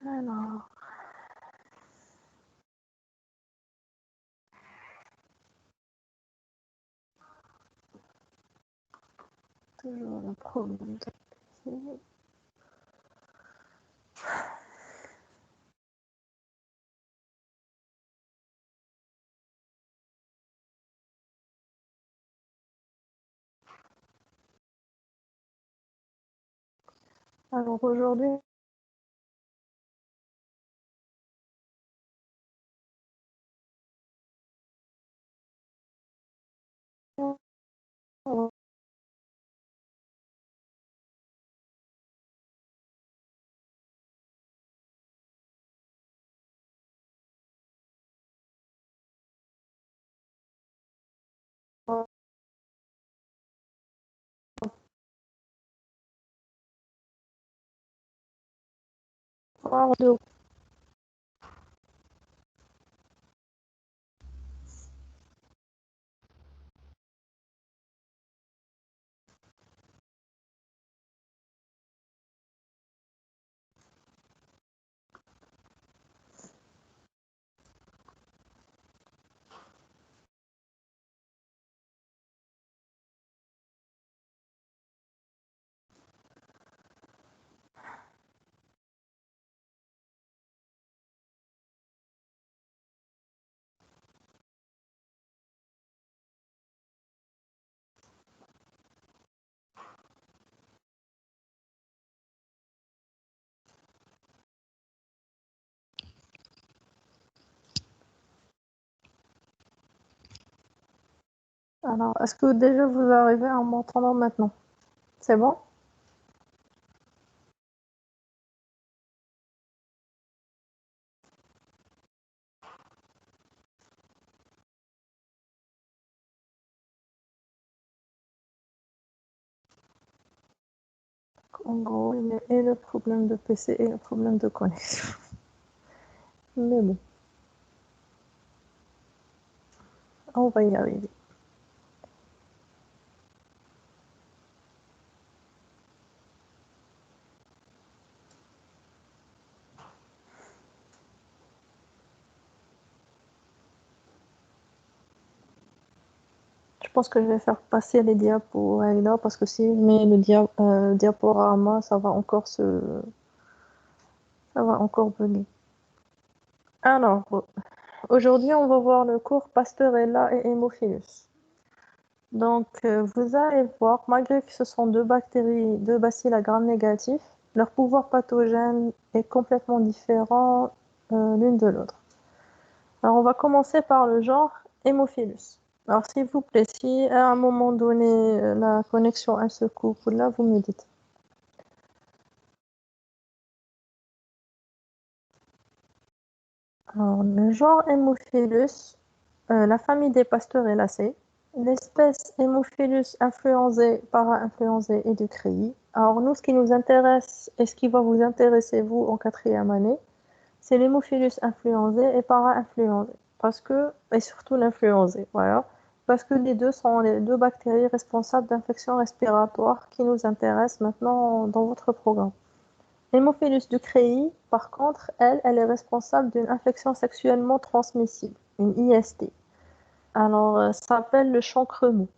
Alors, toujours le problème de... Alors aujourd'hui, on va voir Alors, est-ce que déjà vous arrivez à m'entendre maintenant? C'est bon? En gros, il y a et le problème de PC et le problème de connexion. Mais bon, on va y arriver. Je pense que je vais faire passer les diapos à Ella parce que si je mets le diaporama, ça va encore bugger. Alors, aujourd'hui, on va voir le cours Pasteurella et Haemophilus. Donc, vous allez voir, malgré que ce sont deux bactéries, deux bacilles à gram négatif, leur pouvoir pathogène est complètement différent l'une de l'autre. Alors, on va commencer par le genre Haemophilus. Alors, s'il vous plaît, si à un moment donné, la connexion elle se coupe, là, vous me dites. Alors, le genre Haemophilus, la famille des Pasteurellacées, l'espèce Haemophilus influenzae, para-influenzae et du CRI. Alors, nous, ce qui nous intéresse et ce qui va vous intéresser, vous, en quatrième année, c'est l'Haemophilus influenzae et para-influenzae. Parce que, et surtout l'influenzae, voilà. Parce que les deux sont les deux bactéries responsables d'infections respiratoires qui nous intéressent maintenant dans votre programme. L'Haemophilus ducreyi, par contre, elle est responsable d'une infection sexuellement transmissible, une IST. Alors, ça s'appelle le chancre mou.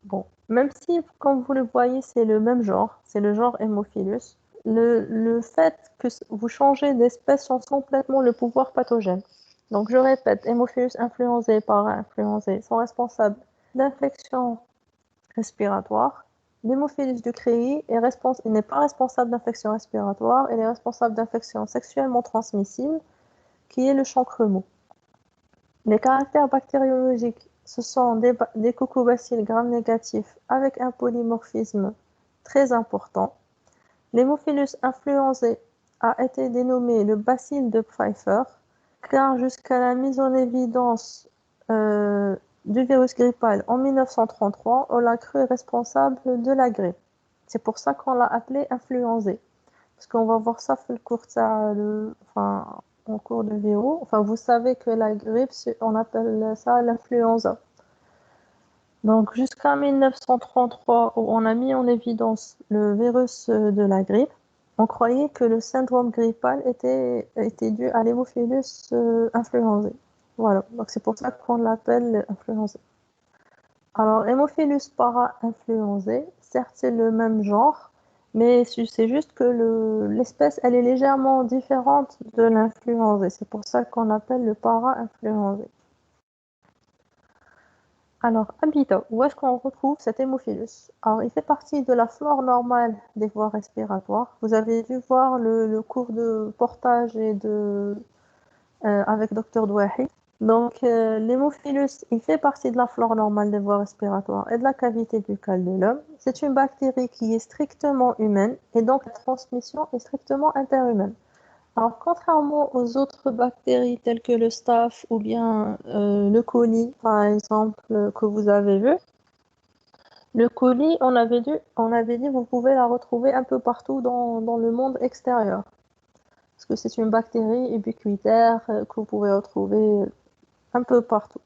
Bon, même si, comme vous le voyez, c'est le même genre, c'est le genre Haemophilus, le fait que vous changez d'espèce change complètement le pouvoir pathogène. Donc, je répète, Haemophilus influenzae par influenzae sont responsables d'infections respiratoires. L'Haemophilus ducreyi n'est pas responsable d'infections respiratoires, il est responsable d'infections sexuellement transmissibles, qui est le chancre mou. Les caractères bactériologiques, ce sont des cocobacilles gram-négatifs avec un polymorphisme très important. L'Haemophilus influenzae a été dénommé le bacille de Pfeiffer, car jusqu'à la mise en évidence du virus grippal en 1933, on l'a cru responsable de la grippe. C'est pour ça qu'on l'a appelé influenzae. Parce qu'on va voir ça en cours de vélo. Enfin, vous savez que la grippe, on appelle ça l'influenza. Donc, jusqu'à 1933, où on a mis en évidence le virus de la grippe, On croyait que le syndrome grippal était dû à l'hémophilus influenzae. Voilà, donc c'est pour ça qu'on l'appelle influenzae. Alors, Hémophilus para-influenzae, certes c'est le même genre, mais c'est juste que l'espèce elle est légèrement différente de l'influenzae. C'est pour ça qu'on l'appelle le para-influenzae. Alors, habitat, où est-ce qu'on retrouve cet hémophilus? Alors, il fait partie de la flore normale des voies respiratoires. Vous avez dû voir le cours de portage avec Dr. Douahi. Donc, l'hémophilus, il fait partie de la flore normale des voies respiratoires et de la cavité buccale de l'homme. C'est une bactérie qui est strictement humaine et donc la transmission est strictement interhumaine. Alors, contrairement aux autres bactéries telles que le staph ou bien le coli, par exemple, que vous avez vu, le coli, on avait dit, vous pouvez la retrouver un peu partout dans le monde extérieur. Parce que c'est une bactérie ubiquitaire que vous pouvez retrouver un peu partout.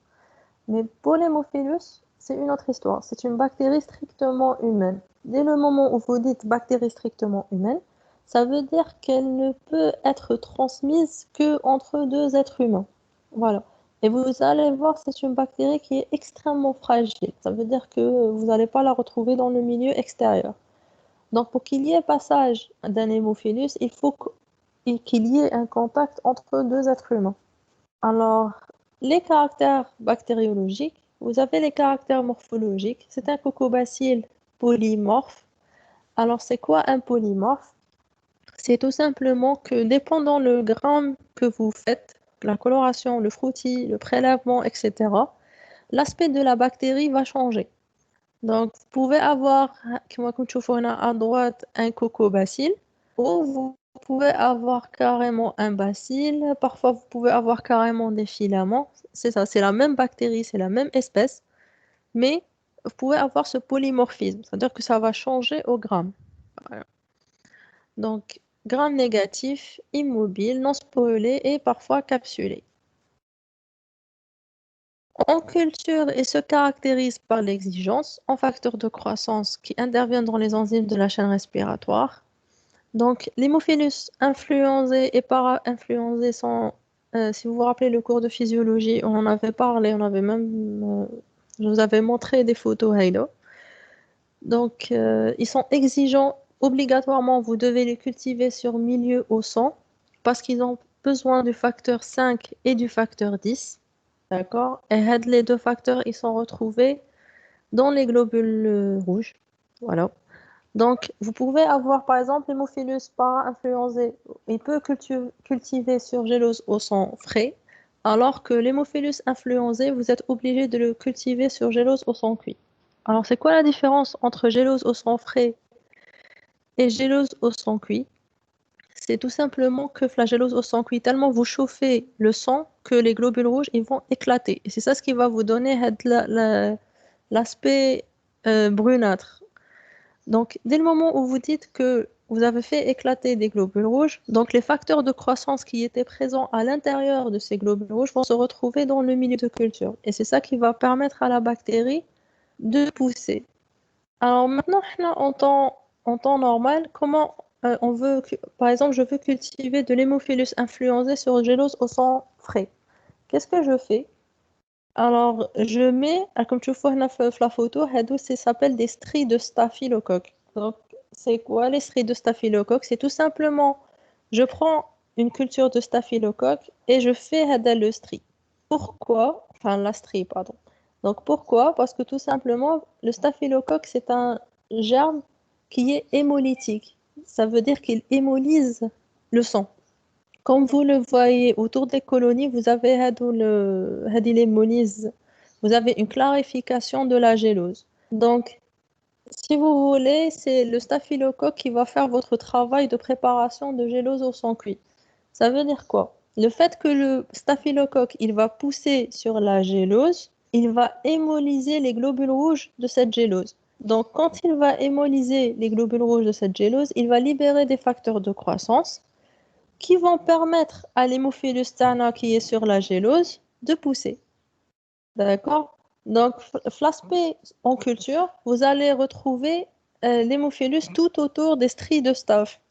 Mais pour l'hémophilus, c'est une autre histoire. C'est une bactérie strictement humaine. Dès le moment où vous dites bactérie strictement humaine, ça veut dire qu'elle ne peut être transmise que entre deux êtres humains. Voilà. Et vous allez voir, c'est une bactérie qui est extrêmement fragile. Ça veut dire que vous n'allez pas la retrouver dans le milieu extérieur. Donc, pour qu'il y ait passage d'un hémophilus, il faut qu'il y ait un contact entre deux êtres humains. Alors, les caractères bactériologiques, vous avez les caractères morphologiques. C'est un cocobacille polymorphe. Alors, c'est quoi un polymorphe? C'est tout simplement que dépendant le gramme que vous faites, la coloration, le frottis, le prélèvement, etc., l'aspect de la bactérie va changer. Donc, vous pouvez avoir, comme vous voyez à droite, un cocobacille, ou vous pouvez avoir carrément un bacille, parfois vous pouvez avoir carrément des filaments. C'est ça, c'est la même bactérie, c'est la même espèce, mais vous pouvez avoir ce polymorphisme, c'est-à-dire que ça va changer au gramme. Voilà. Donc, gramme négatif, immobile, non sporulé et parfois capsulé. En culture, il se caractérise par l'exigence en facteurs de croissance qui interviennent dans les enzymes de la chaîne respiratoire. Donc, l'hémophilus influenzae et para-influenzae sont, si vous vous rappelez le cours de physiologie, on en avait parlé, je vous avais montré des photos, Heido. Donc, ils sont exigeants, obligatoirement, vous devez les cultiver sur milieu au sang parce qu'ils ont besoin du facteur 5 et du facteur 10. D'accord? Et les deux facteurs, ils sont retrouvés dans les globules rouges. Voilà. Donc, vous pouvez avoir, par exemple, l'hémophilus para-influenzae. Il peut cultiver sur gélose au sang frais, alors que l'hémophilus influenzae, vous êtes obligé de le cultiver sur gélose au sang cuit. Alors, c'est quoi la différence entre gélose au sang frais et gélose au sang cuit? C'est tout simplement que flagellose au sang cuit, tellement vous chauffez le sang que les globules rouges ils vont éclater. Et c'est ça ce qui va vous donner l'aspect brunâtre. Donc, dès le moment où vous dites que vous avez fait éclater des globules rouges, donc les facteurs de croissance qui étaient présents à l'intérieur de ces globules rouges vont se retrouver dans le milieu de culture. Et c'est ça qui va permettre à la bactérie de pousser. Alors maintenant, en temps normal, comment par exemple, je veux cultiver de l'hémophilus influenzae sur gélose au sang frais. Qu'est-ce que je fais? Alors, je mets, comme tu vois dans la photo, ça s'appelle des stries de staphylocoque. Donc, c'est quoi les stries de staphylocoque? C'est tout simplement, je prends une culture de staphylocoque et je fais le strie. Pourquoi? Enfin, la strie, pardon. Donc, pourquoi? Parce que tout simplement, le staphylocoque, c'est un germe qui est hémolytique. Ça veut dire qu'il hémolise le sang. Comme vous le voyez autour des colonies, vous avez l'hémolyse. Vous avez une clarification de la gélose. Donc, si vous voulez, c'est le staphylocoque qui va faire votre travail de préparation de gélose au sang cuit. Ça veut dire quoi? Le fait que le staphylocoque, il va pousser sur la gélose, il va hémolyser les globules rouges de cette gélose. Donc, quand il va hémolyser les globules rouges de cette gélose, il va libérer des facteurs de croissance qui vont permettre à l'hémophilus tana qui est sur la gélose de pousser. D'accord? Donc, l'aspect en culture, vous allez retrouver l'hémophilus tout autour des stries de staph.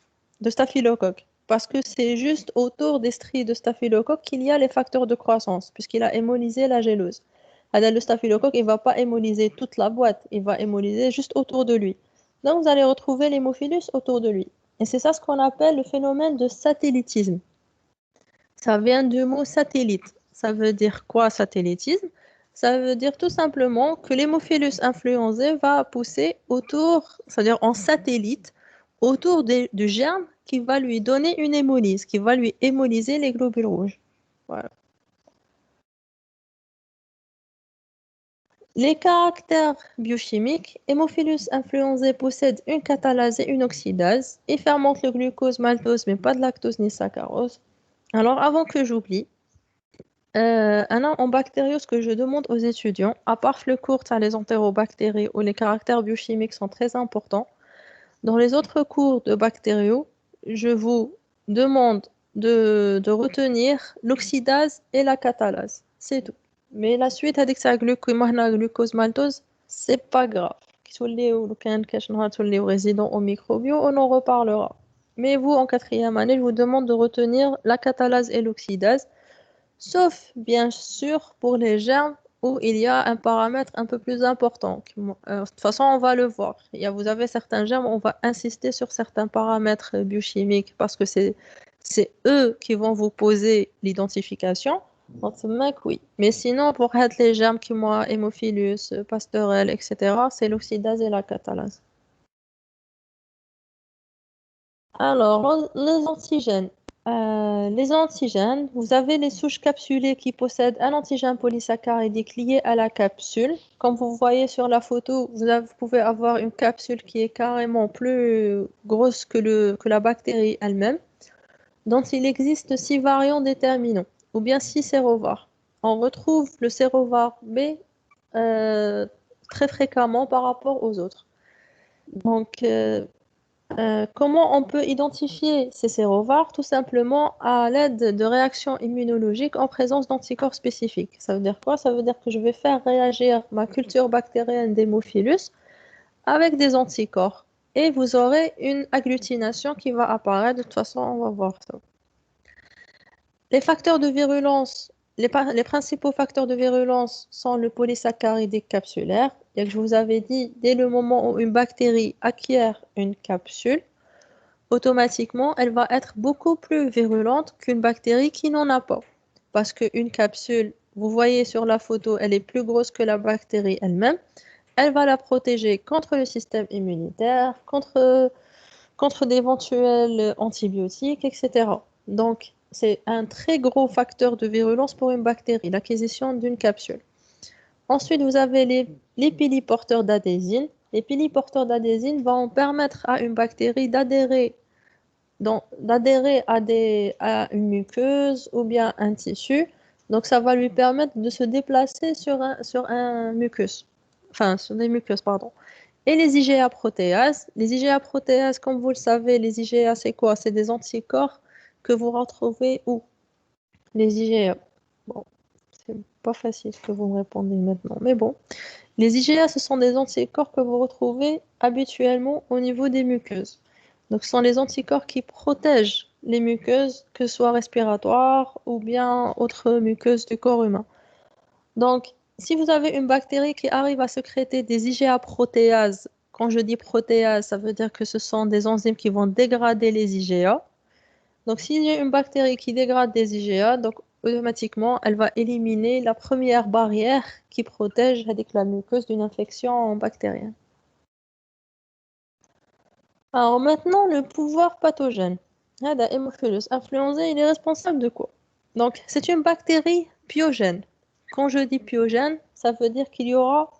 de staphylocoque. Parce que c'est juste autour des stries de staphylocoque qu'il y a les facteurs de croissance, puisqu'il a hémolysé la gélose. Le staphylocoque, il ne va pas hémolyser toute la boîte, il va hémolyser juste autour de lui. Donc, vous allez retrouver l'hémophilus autour de lui. Et c'est ça ce qu'on appelle le phénomène de satellitisme. Ça vient du mot satellite. Ça veut dire quoi, satellitisme? Ça veut dire tout simplement que l'hémophilus influenzae va pousser autour, c'est-à-dire en satellite, autour du germe qui va lui donner une hémolyse, qui va lui hémolyser les globules rouges. Voilà. Les caractères biochimiques, Hémophilus influenzae possède une catalase et une oxydase. Il fermente le glucose, maltose, mais pas de lactose ni saccharose. Alors, avant que j'oublie, un nom en bactériose que je demande aux étudiants, à part le cours, les entérobactéries où les caractères biochimiques sont très importants. Dans les autres cours de bactériaux, je vous demande de retenir l'oxydase et la catalase. C'est tout. Mais la suite, avec ça, glucose, maltose, c'est pas grave. Résident au microbio, on en reparlera. Mais vous, en quatrième année, je vous demande de retenir la catalase et l'oxydase, sauf bien sûr pour les germes où il y a un paramètre un peu plus important. De toute façon, on va le voir. Vous avez certains germes, on va insister sur certains paramètres biochimiques parce que c'est eux qui vont vous poser l'identification. Donc, c'est mec, oui. Mais sinon, pour être les germes qui ont Hémophilus, Pasteurelle, etc., c'est l'oxydase et la catalase. Alors, les antigènes. Les antigènes, vous avez les souches capsulées qui possèdent un antigène polysaccharidique lié à la capsule. Comme vous voyez sur la photo, vous pouvez avoir une capsule qui est carrément plus grosse que la bactérie elle-même, dont il existe 6 variants déterminants, ou bien 6 sérovars. On retrouve le sérovar B euh, très fréquemment par rapport aux autres. Donc, comment on peut identifier ces sérovars? Tout simplement à l'aide de réactions immunologiques en présence d'anticorps spécifiques. Ça veut dire quoi? Ça veut dire que je vais faire réagir ma culture bactérienne d'Hémophilus avec des anticorps. Et vous aurez une agglutination qui va apparaître. De toute façon, on va voir ça. Les facteurs de virulence, les principaux facteurs de virulence sont le polysaccharidique capsulaire. Et je vous avais dit, dès le moment où une bactérie acquiert une capsule, automatiquement, elle va être beaucoup plus virulente qu'une bactérie qui n'en a pas. Parce qu'une capsule, vous voyez sur la photo, elle est plus grosse que la bactérie elle-même. Elle va la protéger contre le système immunitaire, contre d'éventuels antibiotiques, etc. Donc, c'est un très gros facteur de virulence pour une bactérie, l'acquisition d'une capsule. Ensuite, vous avez les péliporteurs d'adhésine. Les péliporteurs d'adhésine vont permettre à une bactérie d'adhérer à une muqueuse ou bien un tissu. Donc, ça va lui permettre de se déplacer sur un mucus. Enfin, sur des muqueuses, pardon. Et les IgA protéases. Les IgA protéases, comme vous le savez, les IgA, c'est quoi? C'est des anticorps que vous retrouvez où? Les IgA. Bon, c'est pas facile ce que vous me répondez maintenant, mais bon. Les IgA, ce sont des anticorps que vous retrouvez habituellement au niveau des muqueuses. Donc, ce sont les anticorps qui protègent les muqueuses, que ce soit respiratoires ou bien autres muqueuses du corps humain. Donc, si vous avez une bactérie qui arrive à sécréter des IgA protéases, quand je dis protéases, ça veut dire que ce sont des enzymes qui vont dégrader les IgA. Donc, s'il y a une bactérie qui dégrade des IgA, donc automatiquement, elle va éliminer la première barrière qui protège avec la muqueuse d'une infection bactérienne. Alors maintenant, le pouvoir pathogène. Haemophilus influenzae, il est responsable de quoi? Donc, c'est une bactérie pyogène. Quand je dis pyogène, ça veut dire qu'il y aura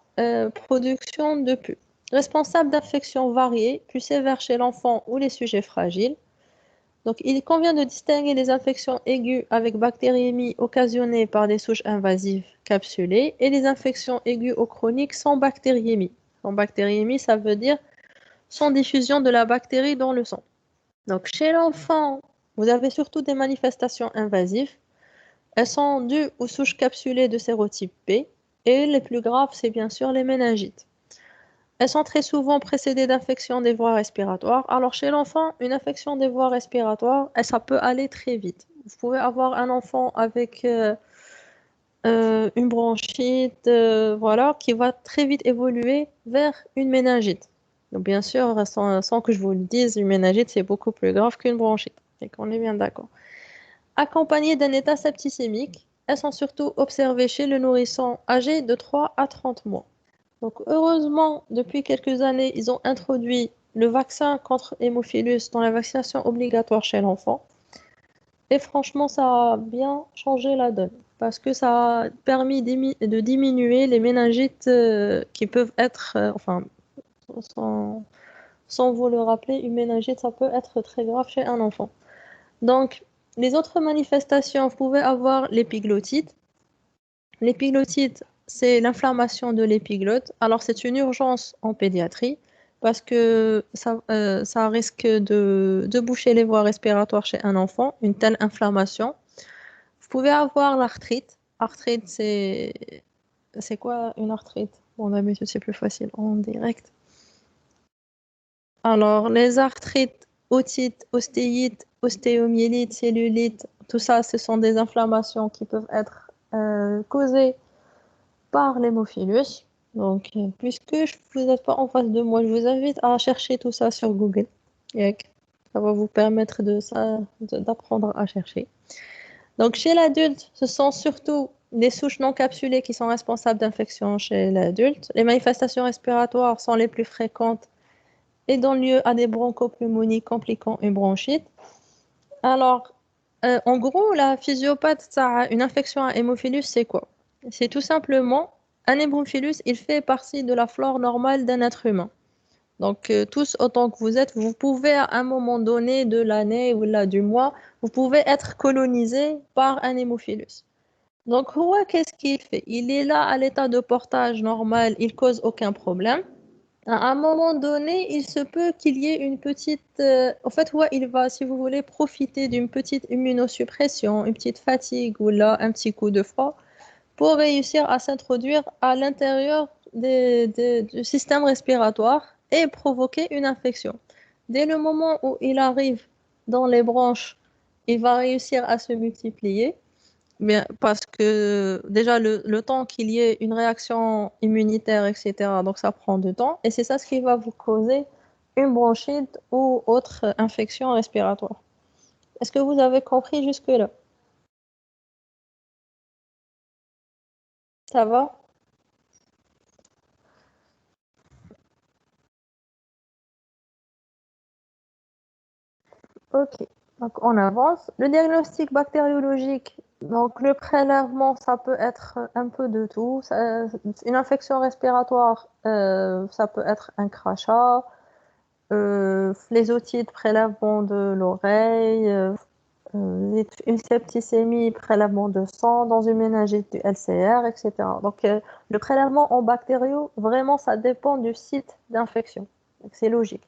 production de pus. Responsable d'infections variées, plus sévères chez l'enfant ou les sujets fragiles. Donc, il convient de distinguer les infections aiguës avec bactériémie occasionnées par des souches invasives capsulées et les infections aiguës ou chroniques sans bactériémie. Sans bactériémie, ça veut dire sans diffusion de la bactérie dans le sang. Donc, chez l'enfant, vous avez surtout des manifestations invasives. Elles sont dues aux souches capsulées de sérotype B et les plus graves, c'est bien sûr les méningites. Elles sont très souvent précédées d'infections des voies respiratoires. Alors chez l'enfant, une infection des voies respiratoires, ça peut aller très vite. Vous pouvez avoir un enfant avec une bronchite, voilà, qui va très vite évoluer vers une méningite. Donc bien sûr, sans que je vous le dise, une méningite, c'est beaucoup plus grave qu'une bronchite. Et qu'on est bien d'accord. Accompagnées d'un état septicémique, elles sont surtout observées chez le nourrisson âgé de 3 à 30 mois. Donc heureusement, depuis quelques années, ils ont introduit le vaccin contre Hémophilus dans la vaccination obligatoire chez l'enfant. Et franchement, ça a bien changé la donne parce que ça a permis de diminuer les méningites qui peuvent être, enfin, sans, sans vous le rappeler, une méningite, ça peut être très grave chez un enfant. Donc, les autres manifestations, vous pouvez avoir l'épiglotite. L'épiglotite, c'est l'inflammation de l'épiglotte. Alors, c'est une urgence en pédiatrie parce que ça risque de boucher les voies respiratoires chez un enfant, une telle inflammation. Vous pouvez avoir l'arthrite. Arthrite, c'est quoi une arthrite? Bon, d'habitude, c'est plus facile en direct. Alors, les arthrites, otites, ostéites, ostéomyélites, cellulites, tout ça, ce sont des inflammations qui peuvent être causées par l'hémophilus. Donc, puisque vous n'êtes pas en face de moi, je vous invite à chercher tout ça sur Google. Yak. Ça va vous permettre d'apprendre à chercher. Donc, chez l'adulte, ce sont surtout les souches non capsulées qui sont responsables d'infections chez l'adulte. Les manifestations respiratoires sont les plus fréquentes et donnent lieu à des bronchopneumonies compliquant une bronchite. Alors, en gros, la physiopathe, ça a une infection à hémophilus, c'est quoi? C'est tout simplement un hémophilus, il fait partie de la flore normale d'un être humain. Donc, tous autant que vous êtes, vous pouvez à un moment donné de l'année ou là du mois, vous pouvez être colonisé par un hémophilus. Donc, ouais, qu'est-ce qu'il fait? Il est là à l'état de portage normal, il cause aucun problème. À un moment donné, il se peut qu'il y ait une petite... En fait, ouais, il va, si vous voulez, profiter d'une petite immunosuppression, une petite fatigue ou là, un petit coup de froid pour réussir à s'introduire à l'intérieur du système respiratoire et provoquer une infection. Dès le moment où il arrive dans les branches, il va réussir à se multiplier. Mais parce que déjà, le temps qu'il y ait une réaction immunitaire, etc., donc ça prend du temps. Et c'est ça ce qui va vous causer une bronchite ou autre infection respiratoire. Est-ce que vous avez compris jusque-là? Ça va? Ok. Donc on avance. Le diagnostic bactériologique, donc le prélèvement, ça peut être un peu de tout. Une infection respiratoire, ça peut être un crachat. Les otites, prélèvement de l'oreille, une septicémie, prélèvement de sang dans une méningite du LCR, etc. Donc, le prélèvement en bactériaux, vraiment, ça dépend du site d'infection. Donc, c'est logique.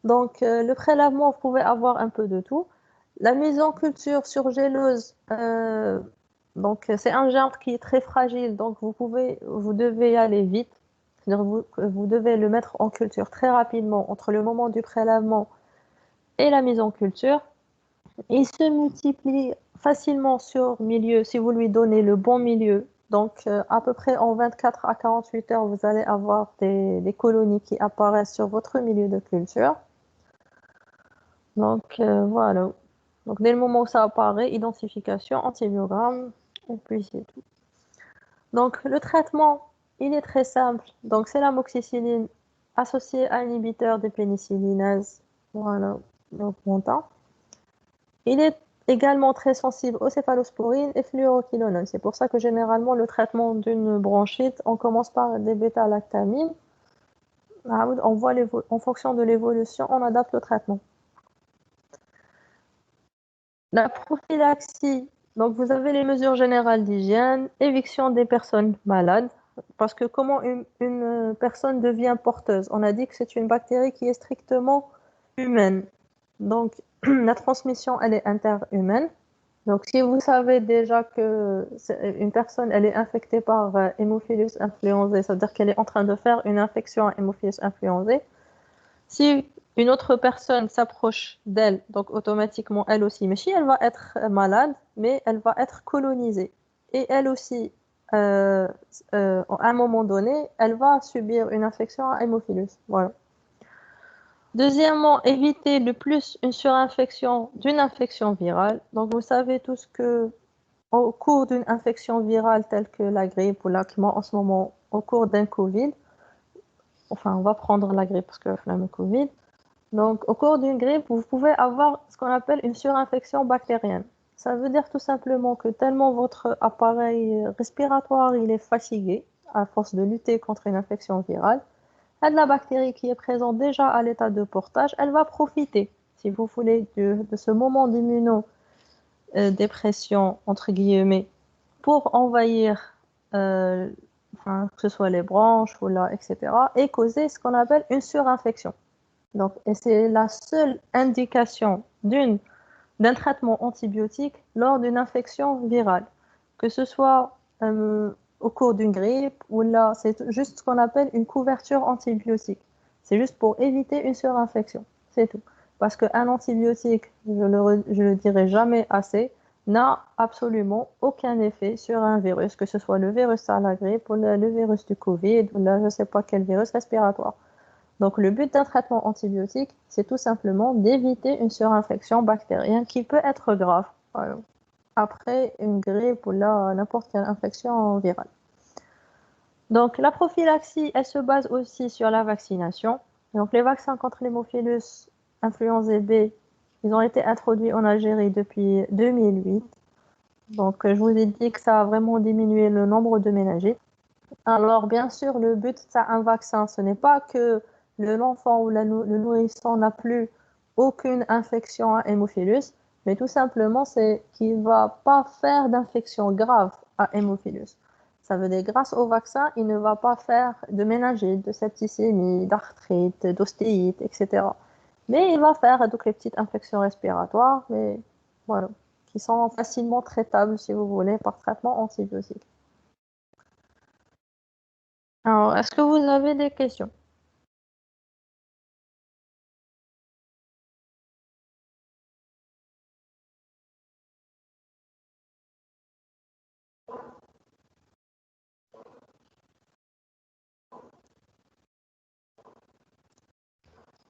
Donc, le prélèvement, vous pouvez avoir un peu de tout. La mise en culture sur gélose, donc c'est un germe qui est très fragile, donc vous devez y aller vite. C'est-à-dire vous devez le mettre en culture très rapidement entre le moment du prélèvement et la mise en culture. Il se multiplie facilement sur milieu si vous lui donnez le bon milieu. Donc, à peu près en 24 à 48 heures, vous allez avoir des colonies qui apparaissent sur votre milieu de culture. Donc, voilà. Donc, dès le moment où ça apparaît, identification, antibiogramme, et puis c'est tout. Donc, le traitement, il est très simple. Donc, c'est l'amoxicilline associée à un inhibiteur des pénicillinases. Voilà, donc montant. Il est également très sensible aux céphalosporines et fluoroquinolones. C'est pour ça que généralement, le traitement d'une bronchite, on commence par des bêta-lactamines. On voit en fonction de l'évolution, on adapte le traitement. La prophylaxie, donc vous avez les mesures générales d'hygiène, éviction des personnes malades, parce que comment une personne devient porteuse? On a dit que c'est une bactérie qui est strictement humaine. Donc la transmission, elle est interhumaine. Donc, si vous savez déjà que une personne elle est infectée par Haemophilus influenzae, c'est-à-dire qu'elle est en train de faire une infection à Haemophilus influenzae, si une autre personne s'approche d'elle, donc automatiquement elle aussi, mais si elle va être malade, mais elle va être colonisée. Et elle aussi, à un moment donné, elle va subir une infection à Haemophilus. Voilà. Deuxièmement, éviter le plus une surinfection d'une infection virale. Donc, vous savez tous que au cours d'une infection virale telle que la grippe ou là, moi en ce moment, au cours d'un Covid, enfin, on va prendre la grippe parce que le Covid. Donc, au cours d'une grippe, vous pouvez avoir ce qu'on appelle une surinfection bactérienne. Ça veut dire tout simplement que tellement votre appareil respiratoire il est fatigué à force de lutter contre une infection virale, et de la bactérie qui est présente déjà à l'état de portage, elle va profiter, si vous voulez, de ce moment d'immunodépression, entre guillemets, pour envahir, enfin, que ce soit les branches ou là, etc., et causer ce qu'on appelle une surinfection. Donc, et c'est la seule indication d'un traitement antibiotique lors d'une infection virale, que ce soit au cours d'une grippe ou là, c'est juste ce qu'on appelle une couverture antibiotique. C'est juste pour éviter une surinfection, c'est tout. Parce qu'un antibiotique, je le dirai jamais assez, n'a absolument aucun effet sur un virus, que ce soit le virus à la grippe ou le virus du Covid ou là, je ne sais pas quel virus respiratoire. Donc, le but d'un traitement antibiotique, c'est tout simplement d'éviter une surinfection bactérienne qui peut être grave après une grippe ou là, n'importe quelle infection virale. Donc, la prophylaxie, elle se base aussi sur la vaccination. Donc, les vaccins contre l'hémophilus influenzae B, ils ont été introduits en Algérie depuis 2008. Donc, je vous ai dit que ça a vraiment diminué le nombre de méningites. Alors, bien sûr, le but d'un vaccin, ce n'est pas que l'enfant ou le nourrisson n'a plus aucune infection à hémophilus, mais tout simplement, c'est qu'il ne va pas faire d'infection grave à hémophilus. Ça veut dire, grâce au vaccin, il ne va pas faire de méningite, de septicémie, d'arthrite, d'ostéite, etc. Mais il va faire toutes les petites infections respiratoires, mais voilà, qui sont facilement traitables, si vous voulez, par traitement antibiotique. Alors, est-ce que vous avez des questions?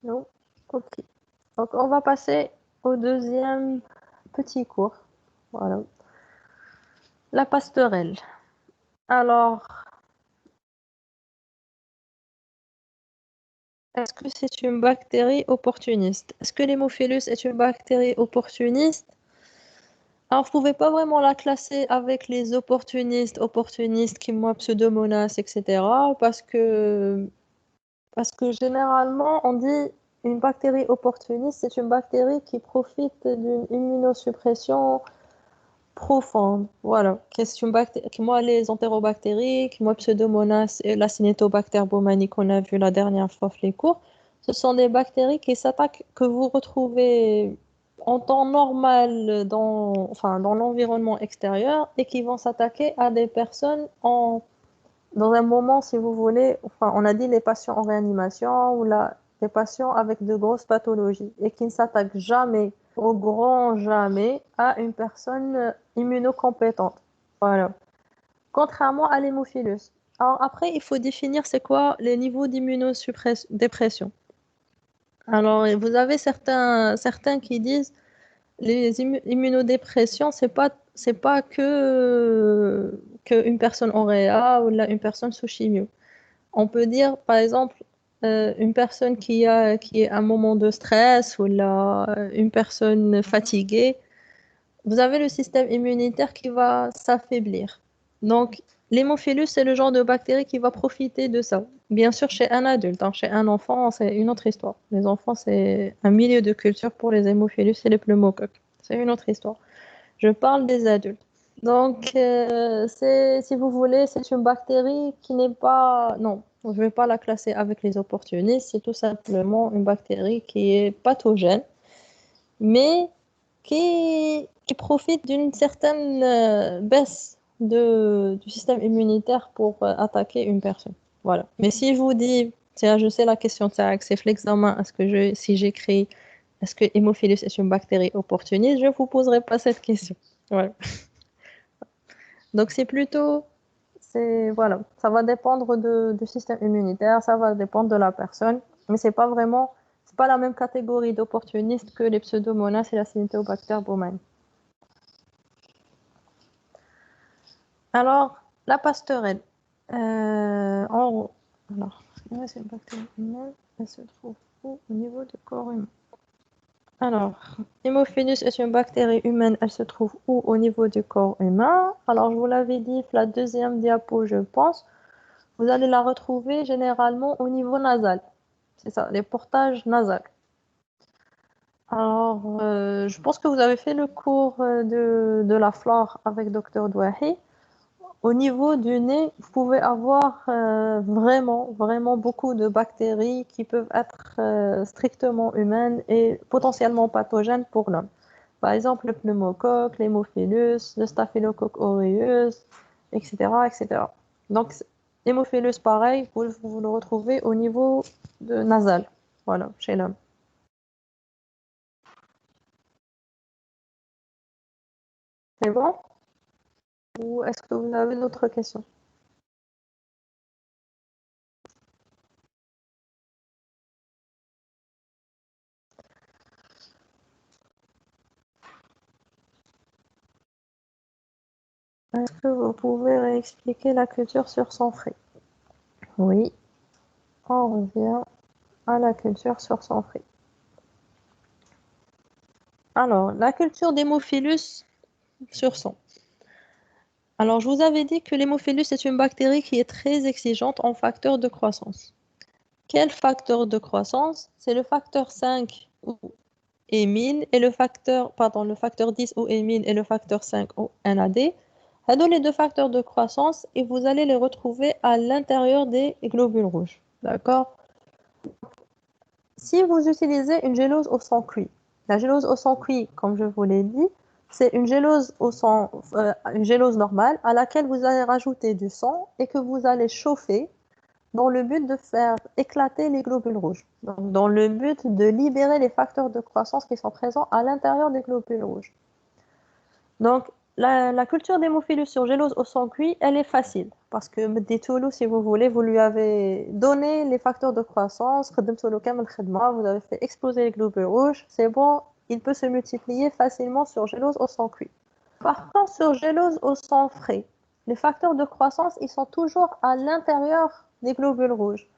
Non? Ok. Donc, on va passer au deuxième petit cours. Voilà. La passerelle. Alors, est-ce que c'est une bactérie opportuniste? Est-ce que l'hémophilus est une bactérie opportuniste? Alors, vous ne pouvez pas vraiment la classer avec les opportunistes qui moi pseudomonas, etc. Parce que généralement, on dit une bactérie opportuniste, c'est une bactérie qui profite d'une immunosuppression profonde. Voilà. Moi, les entérobactéries, moi, Pseudomonas et la Cinetobacter baumannii qu'on a vu la dernière fois les cours, ce sont des bactéries qui s'attaquent, que vous retrouvez en temps normal enfin, dans l'environnement extérieur et qui vont s'attaquer à des personnes dans un moment, si vous voulez, enfin, on a dit les patients en réanimation ou les patients avec de grosses pathologies et qui ne s'attaquent jamais, au grand jamais, à une personne immunocompétente. Voilà. Contrairement à l'hémophilus. Alors après, il faut définir c'est quoi les niveaux d'immunosuppression. Alors, vous avez certains qui disent les immunodépressions, c'est pas que une personne aurait A ou là, une personne sous chimio. On peut dire, par exemple, une personne qui est à un moment de stress ou là, une personne fatiguée, vous avez le système immunitaire qui va s'affaiblir. Donc, l'hémophilus, c'est le genre de bactérie qui va profiter de ça. Bien sûr, chez un adulte, hein, chez un enfant, c'est une autre histoire. Les enfants, c'est un milieu de culture pour les hémophilus et les pneumocoques. C'est une autre histoire. Je parle des adultes. Donc, si vous voulez, c'est une bactérie qui n'est pas... Non, je ne vais pas la classer avec les opportunistes. C'est tout simplement une bactérie qui est pathogène, mais qui profitent d'une certaine baisse du système immunitaire pour attaquer une personne. Voilà. Mais si je vous dis, tiens, je sais la question, c'est l'examen, si j'écris, est-ce que Hémophilus est une bactérie opportuniste, je ne vous poserai pas cette question. Voilà. Donc voilà, ça va dépendre du système immunitaire, ça va dépendre de la personne, mais c'est pas la même catégorie d'opportunistes que les pseudomonas et la Cyanidobacter baumannii. Alors, la pastorelle. Alors, c'est une bactérie humaine, elle se trouve où au niveau du corps humain? Alors, Hémophilus est une bactérie humaine, elle se trouve où au niveau du corps humain? Alors, je vous l'avais dit, la deuxième diapo, je pense. Vous allez la retrouver généralement au niveau nasal. C'est ça, les portages nasaux. Alors, je pense que vous avez fait le cours de la flore avec Dr. Douahi. Au niveau du nez, vous pouvez avoir vraiment, vraiment beaucoup de bactéries qui peuvent être strictement humaines et potentiellement pathogènes pour l'homme. Par exemple, le pneumocoque, l'hémophilus, le staphylocoque aureus, etc., etc. Donc, l'hémophilus, pareil, vous le retrouvez au niveau nasal, voilà, chez l'homme. C'est bon? Ou est-ce que vous avez d'autres questions? Est-ce que vous pouvez réexpliquer la culture sur sang frais? Oui, on revient à la culture sur sang frais. Alors, la culture d'hémophilus sur sang. Alors, je vous avais dit que l'hémophilus est une bactérie qui est très exigeante en facteur de croissance. Quel facteur de croissance? C'est le facteur 5 ou hémine et le facteur 10 ou hémine et le facteur 5 ou NAD. Ça donne les deux facteurs de croissance et vous allez les retrouver à l'intérieur des globules rouges. D'accord? Si vous utilisez une gélose au sang cuit, la gélose au sang cuit, comme je vous l'ai dit, c'est une gélose une gélose normale à laquelle vous allez rajouter du sang et que vous allez chauffer dans le but de faire éclater les globules rouges. Donc, dans le but de libérer les facteurs de croissance qui sont présents à l'intérieur des globules rouges. Donc, la culture d'hémophilus sur gélose au sang cuit, elle est facile. Parce que Meditoulou, si vous voulez, vous lui avez donné les facteurs de croissance, vous avez fait exploser les globules rouges, c'est bon, il peut se multiplier facilement sur gélose au sang cuit. Par contre, sur gélose au sang frais, les facteurs de croissance, ils sont toujours à l'intérieur des globules rouges.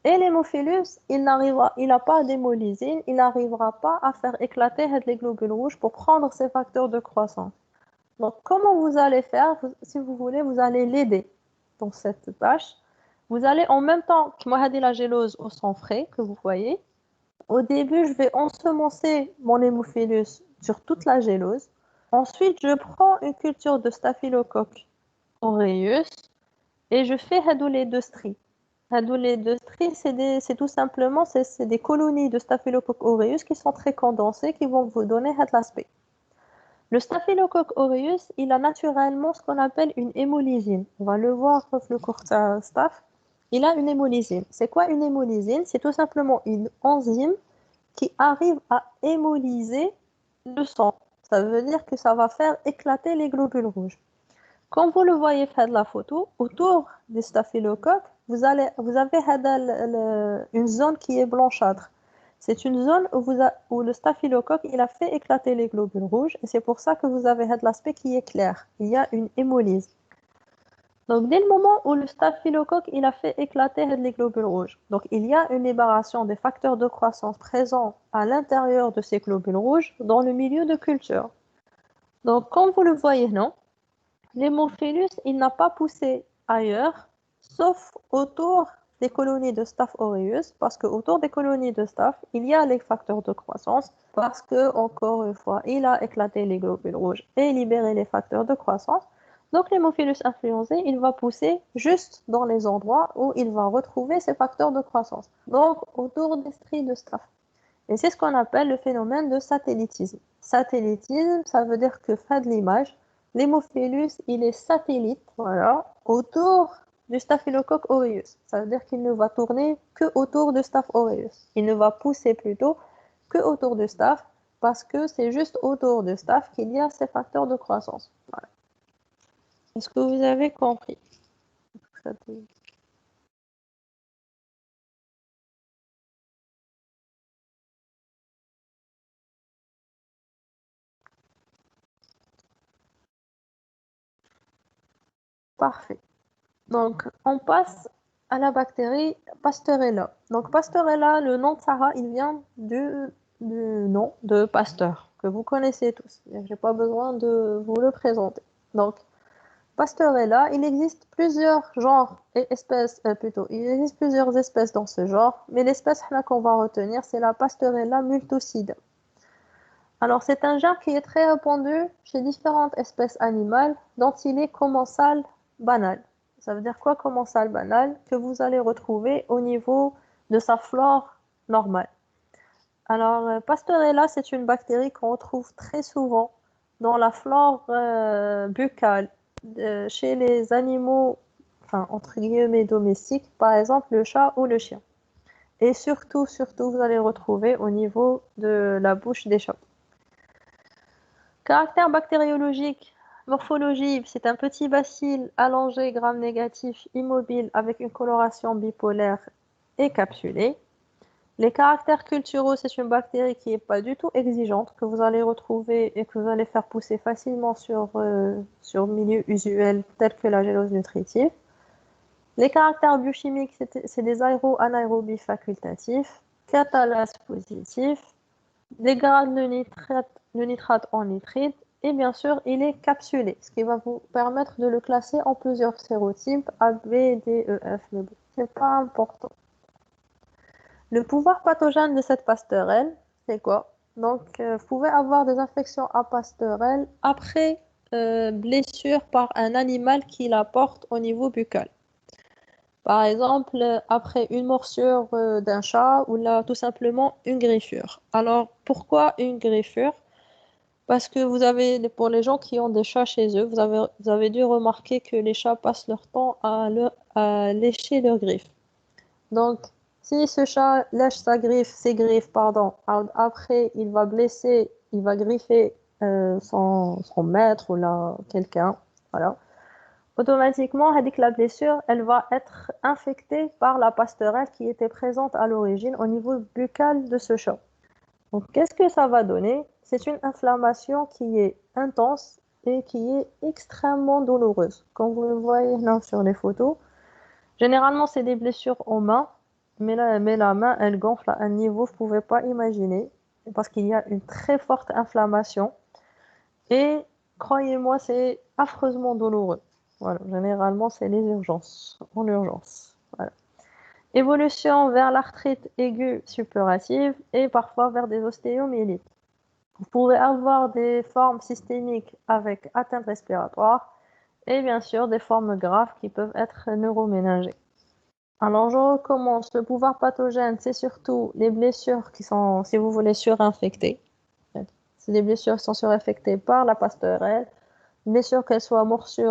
Et l'hémophilus, il n'a pas d'hémolysine, il n'arrivera pas à faire éclater les globules rouges pour prendre ces facteurs de croissance. Donc, comment vous allez faire? Si vous voulez, vous allez l'aider dans cette tâche. Vous allez en même temps que moi, la gélose au sang frais, que vous voyez. Au début, je vais ensemencer mon hémophilus sur toute la gélose. Ensuite, je prends une culture de Staphylococcus aureus et je fais les deux stries. Les deux stries, c'est tout simplement des colonies de Staphylococcus aureus qui sont très condensées, qui vont vous donner l'aspect. Le Staphylococcus aureus, il a naturellement ce qu'on appelle une hémolysine. On va le voir dans le cours staff. Il a une hémolysine. C'est quoi une hémolysine? C'est tout simplement une enzyme qui arrive à hémolyser le sang. Ça veut dire que ça va faire éclater les globules rouges. Comme vous le voyez faire de la photo, autour des staphylocoques, vous avez une zone qui est blanchâtre. C'est une zone où le staphylocoque il a fait éclater les globules rouges et c'est pour ça que vous avez l'aspect qui est clair. Il y a une hémolyse. Donc, dès le moment où le staphylocoque il a fait éclater les globules rouges, donc il y a une libération des facteurs de croissance présents à l'intérieur de ces globules rouges dans le milieu de culture. Donc, comme vous le voyez, non, l'hémophilus il n'a pas poussé ailleurs, sauf autour des colonies de Staph aureus, parce qu'autour des colonies de Staph, il y a les facteurs de croissance, parce que, encore une fois, il a éclaté les globules rouges et libéré les facteurs de croissance. Donc, l'hémophilus influenzae, il va pousser juste dans les endroits où il va retrouver ces facteurs de croissance. Donc, autour des stries de Staph. Et c'est ce qu'on appelle le phénomène de satellitisme. Satellitisme, ça veut dire que, fin de l'image, l'hémophilus, il est satellite, voilà, autour du Staphylococcus aureus. Ça veut dire qu'il ne va tourner que autour du Staph aureus. Il ne va pousser plutôt que autour du Staph, parce que c'est juste autour du Staph qu'il y a ces facteurs de croissance. Voilà. Est-ce que vous avez compris? Parfait. Donc, on passe à la bactérie Pasteurella. Donc, Pasteurella, le nom de Sarah, il vient du nom de Pasteur, que vous connaissez tous. Je n'ai pas besoin de vous le présenter. Donc, Pasteurella, il existe plusieurs genres et espèces, plutôt. Il existe plusieurs espèces dans ce genre, mais l'espèce là qu'on va retenir, c'est la Pasteurella multocide. Alors, c'est un genre qui est très répandu chez différentes espèces animales, dont il est commensal banal. Ça veut dire quoi, commensal banal? Que vous allez retrouver au niveau de sa flore normale. Alors, Pasteurella, c'est une bactérie qu'on retrouve très souvent dans la flore buccale chez les animaux, enfin, entre guillemets, domestiques, par exemple le chat ou le chien. Et surtout, vous allez retrouver au niveau de la bouche des chats. Caractère bactériologique, morphologie, c'est un petit bacille allongé, gram-négatif, immobile, avec une coloration bipolaire et capsulée. Les caractères culturaux, c'est une bactérie qui n'est pas du tout exigeante, que vous allez retrouver et que vous allez faire pousser facilement sur milieu usuel tel que la gélose nutritive. Les caractères biochimiques, c'est des aéro-anaérobies facultatifs, catalase positif, dégrade le nitrate en nitrite et bien sûr, il est capsulé, ce qui va vous permettre de le classer en plusieurs sérotypes A, B, D, E, F, mais bon, c'est pas important. Le pouvoir pathogène de cette pasteurelle, c'est quoi? Donc, vous pouvez avoir des infections à pasteurelle après blessure par un animal qui la porte au niveau buccal. Par exemple, après une morsure d'un chat ou là, tout simplement une griffure. Alors, pourquoi une griffure? Parce que pour les gens qui ont des chats chez eux, vous avez dû remarquer que les chats passent leur temps à lécher leurs griffes. Donc, si ce chat lèche ses griffes, pardon, après il va griffer son maître ou là, quelqu'un, voilà. Automatiquement, la blessure, elle va être infectée par la pasteurelle qui était présente à l'origine au niveau buccal de ce chat. Donc, qu'est-ce que ça va donner? C'est une inflammation qui est intense et qui est extrêmement douloureuse. Comme vous le voyez là sur les photos, généralement, c'est des blessures aux mains, mais la main, elle gonfle à un niveau que vous ne pouvez pas imaginer parce qu'il y a une très forte inflammation et croyez-moi, c'est affreusement douloureux. Voilà, généralement, c'est les urgences, en urgence. Voilà. Évolution vers l'arthrite aiguë suppurative et parfois vers des ostéomyélites. Vous pouvez avoir des formes systémiques avec atteinte respiratoire et bien sûr des formes graves qui peuvent être neuroméningées. Alors je recommence. Le pouvoir pathogène, c'est surtout les blessures qui sont, si vous voulez, surinfectées. C'est des blessures qui sont surinfectées par la pasteurelle, blessures qu'elles soient morsures